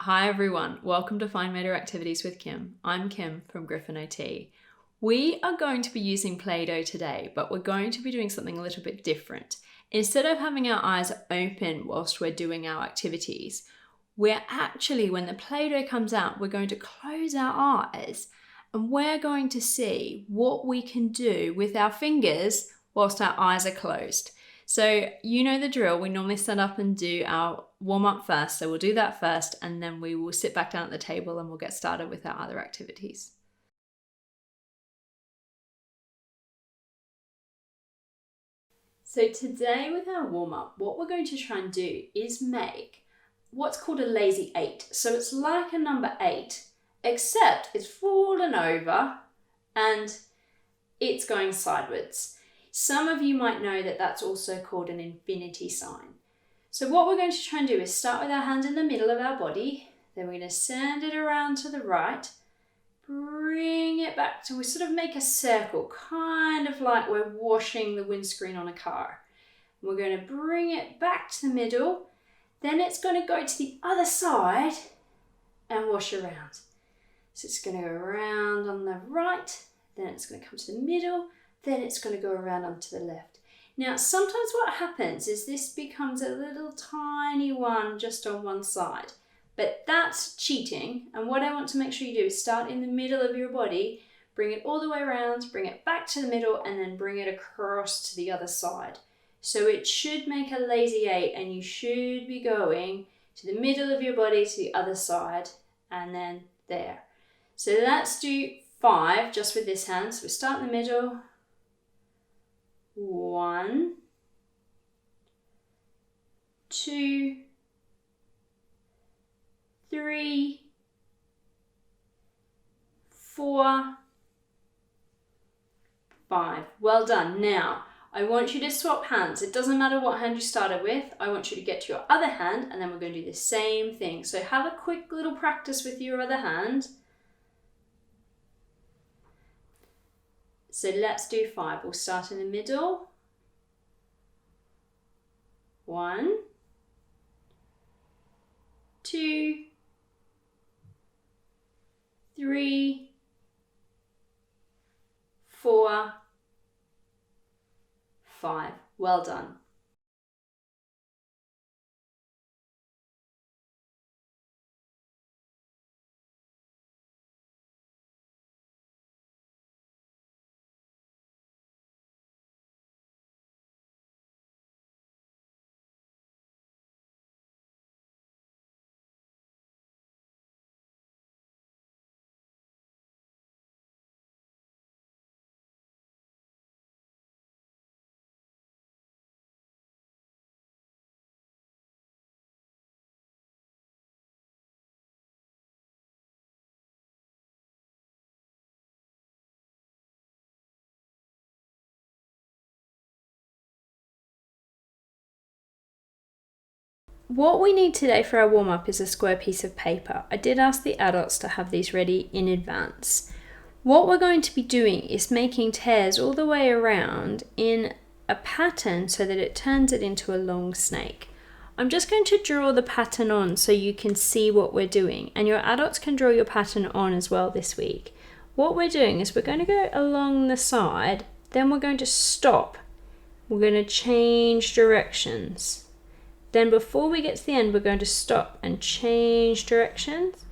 Hi everyone, welcome to Find Motor Activities with Kim. I'm Kim from GriffinOT. We are going to be using Playdough today, but we're going to be doing something a little bit different. Instead of having our eyes open whilst we're doing our activities, we're actually, when the Playdough comes out, we're going to close our eyes and we're going to see what we can do with our fingers whilst our eyes are closed. So you know the drill, we normally stand up and do our warm up first, so we'll do that first and then we will sit back down at the table and we'll get started with our other activities. So today with our warm up, what we're going to try and do is make what's called a lazy 8. So it's like a number 8, except it's fallen over and it's going sideways. Some of you might know that that's also called an infinity sign. So what we're going to try and do is start with our hand in the middle of our body, then we're going to send it around to the right, bring it back to, we sort of make a circle, kind of like we're washing the windscreen on a car. We're going to bring it back to the middle, then it's going to go to the other side and wash around. So it's going to go around on the right, then it's going to come to the middle, then it's going to go around onto the left. Now, sometimes what happens is this becomes a little tiny one just on one side, but that's cheating. And what I want to make sure you do is start in the middle of your body, bring it all the way around, bring it back to the middle, and then bring it across to the other side. So it should make a lazy 8, and you should be going to the middle of your body to the other side, and then there. So let's do 5 just with this hand. So we start in the middle. 1, 2, 3, 4, 5. Well done. Now, I want you to swap hands. It doesn't matter what hand you started with. I want you to get to your other hand and then we're going to do the same thing. So have a quick little practice with your other hand. So let's do 5. We'll start in the middle. 1, 2, 3, 4, 5. Well done. What we need today for our warm-up is a square piece of paper. I did ask the adults to have these ready in advance. What we're going to be doing is making tears all the way around in a pattern so that it turns it into a long snake. I'm just going to draw the pattern on so you can see what we're doing, and your adults can draw your pattern on as well this week. What we're doing is we're going to go along the side, then we're going to stop. We're going to change directions. Then before we get to the end, we're going to stop and change directions.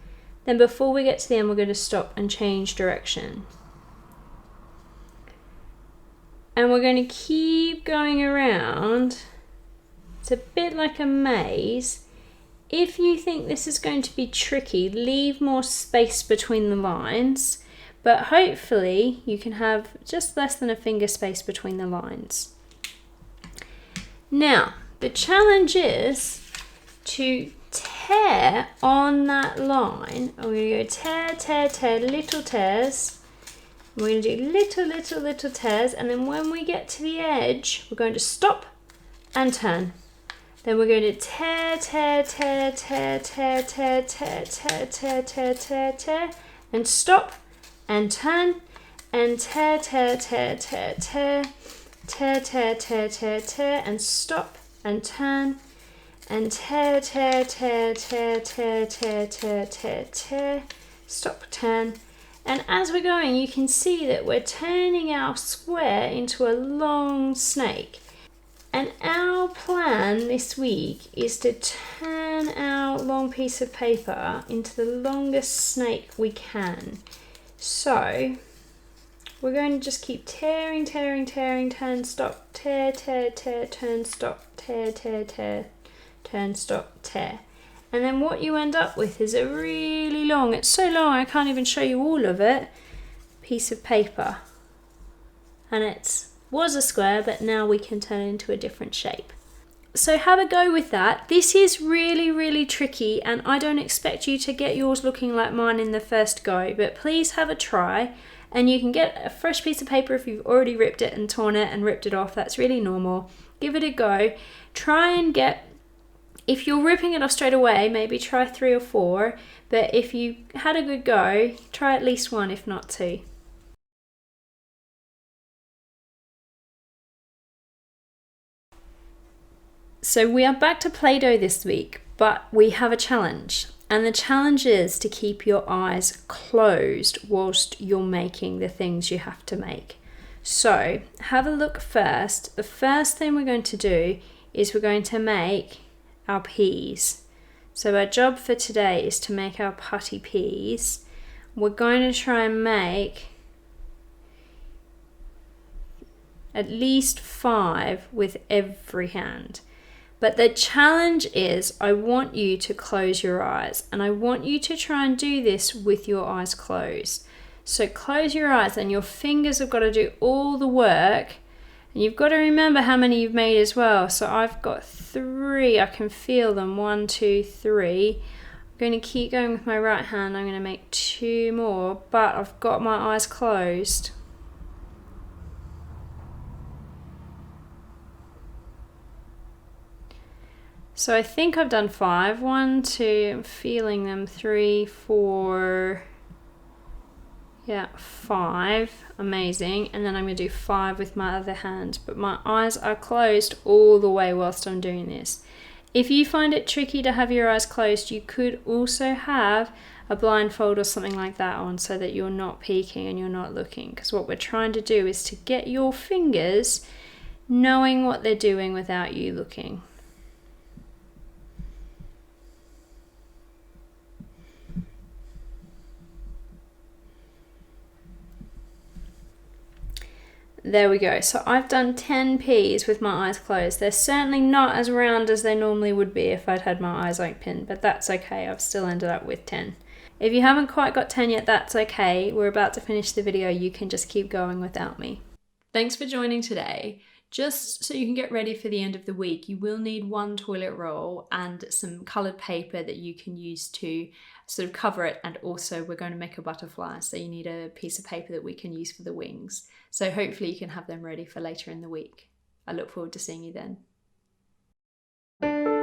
Then before we get to the end, we're going to stop and change direction. And we're going to keep going around. It's a bit like a maze. If you think this is going to be tricky, leave more space between the lines. But hopefully you can have just less than a finger space between the lines. Now, the challenge is to tear on that line. We're going to go tear, tear, tear, little tears. We're going to do little tears, and then when we get to the edge, we're going to stop and turn. Then we're going to tear, tear, tear, tear, tear, tear, tear, tear, tear, tear, tear, tear, and stop and turn and tear, tear, tear, tear, tear, tear, tear, tear, tear, tear, and stop and turn then tear, tear, tear, tear, tear, tear, tear, tear, tear, stop, turn. And as we're going, you can see that we're turning our square into a long snake. And our plan this week is to turn our long piece of paper into the longest snake we can. So we're going to just keep tearing, tearing, tearing, turn, stop, tear, tear, tear, turn, stop, tear, tear, tear, turn, stop, tear. And then what you end up with is a really long, it's so long I can't even show you all of it, piece of paper. And it was a square, but now we can turn it into a different shape. So have a go with that. This is really, really tricky, and I don't expect you to get yours looking like mine in the first go, but please have a try. And you can get a fresh piece of paper if you've already ripped it and torn it and ripped it off. That's really normal. Give it a go. Try and get, if you're ripping it off straight away, maybe try 3 or 4. But if you had a good go, try at least 1, if not 2. So we are back to Play-Doh this week, but we have a challenge. And the challenge is to keep your eyes closed whilst you're making the things you have to make. So have a look first. The first thing we're going to do is we're going to make our peas. So our job for today is to make our putty peas. We're going to try and make at least 5 with every hand. But the challenge is I want you to close your eyes, and I want you to try and do this with your eyes closed. So close your eyes, and your fingers have got to do all the work, and you've got to remember how many you've made as well. So I've got 3, I can feel them, 1, 2, 3. I'm going to keep going with my right hand, I'm going to make 2 more, but I've got my eyes closed. So I think I've done 5. 1, 2, I'm feeling them. 3, 4, yeah, 5. Amazing. And then I'm going to do 5 with my other hand. But my eyes are closed all the way whilst I'm doing this. If you find it tricky to have your eyes closed, you could also have a blindfold or something like that on so that you're not peeking and you're not looking. Because what we're trying to do is to get your fingers knowing what they're doing without you looking. There we go. So I've done 10 peas with my eyes closed. They're certainly not as round as they normally would be if I'd had my eyes open, but that's okay. I've still ended up with 10. If you haven't quite got 10 yet, that's okay. We're about to finish the video. You can just keep going without me. Thanks for joining today. Just so you can get ready for the end of the week, you will need 1 toilet roll and some coloured paper that you can use to sort of cover it, and also we're going to make a butterfly, so you need a piece of paper that we can use for the wings. So hopefully you can have them ready for later in the week. I look forward to seeing you then.